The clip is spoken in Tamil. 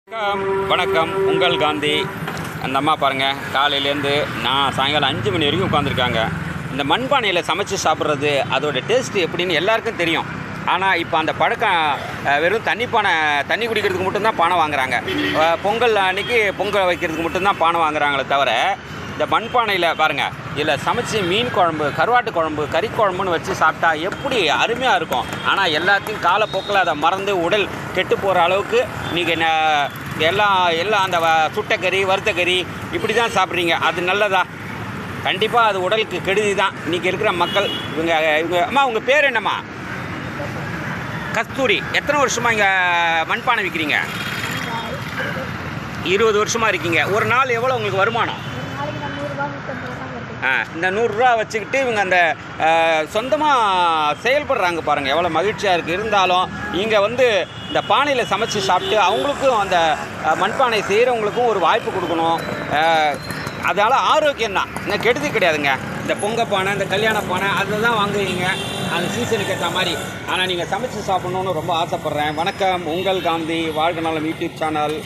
வணக்கம். உங்கள் காந்தி. அந்த அம்மா பாருங்கள், காலையிலேருந்து நான் சாயங்காலம் 5 மணி வரைக்கும் உட்காந்துருக்காங்க. இந்த மண்பானையில் சமைச்சு சாப்பிட்றது அதோட டேஸ்ட்டு எப்படின்னு எல்லாருக்கும் தெரியும். ஆனால் இப்போ அந்த பழக்கம் வெறும் தண்ணி குடிக்கிறதுக்கு மட்டும்தான் பானை வாங்குறாங்க. பொங்கல் அன்றைக்கி பொங்கல் வைக்கிறதுக்கு மட்டும்தான் பானை வாங்குறாங்களே தவிர, இந்த மண்பானையில் பாருங்கள், இதில் சமைச்சு மீன் குழம்பு, கருவாட்டு குழம்பு, கறி குழம்புன்னு வச்சு சாப்பிட்டா எப்படி அருமையாக இருக்கும். ஆனால் எல்லாத்தையும் காலப்போக்கில் அதை மறந்து உடல் கெட்டு போகிற அளவுக்கு நீங்கள் எல்லாம் அந்த சுட்டக்கறி, வறுத்த கறி இப்படி தான் சாப்பிட்றீங்க. அது நல்லதா? கண்டிப்பாக அது உடலுக்கு கெடுதி தான். இன்றைக்கி இருக்கிற மக்கள் இவங்க அம்மா, உங்கள் பேர் என்னம்மா? கஸ்தூரி. எத்தனை வருஷமாக இங்கே மண்பானை விற்கிறீங்க? 20 வருஷமாக இருக்கீங்க. ஒரு நாள் எவ்வளோ உங்களுக்கு வருமானம்? இந்த 100 ரூபா வச்சுக்கிட்டு இவங்க அந்த சொந்தமாக செயல்படுறாங்க பாருங்கள், எவ்வளோ மகிழ்ச்சியாக இருக்குது. இருந்தாலும் இங்கே இந்த பானையில் சமைச்சு சாப்பிட்டு அவங்களுக்கும் அந்த மண்பானை செய்கிறவங்களுக்கும் ஒரு வாய்ப்பு கொடுக்கணும். அதனால் ஆரோக்கியம் தான், இந்த கெடுதி கிடையாதுங்க. இந்த பொங்கல் பானை, இந்த கல்யாண பானை அதில் தான் வாங்குவீங்க, அந்த சீசனுக்கு ஏற்ற மாதிரி. ஆனால் நீங்கள் சமைச்சு சாப்பிட்ணுன்னு ரொம்ப ஆசைப்பட்றேன். வணக்கம். உங்கள் காந்தி. வாழ்க நலம் யூடியூப் சேனல்.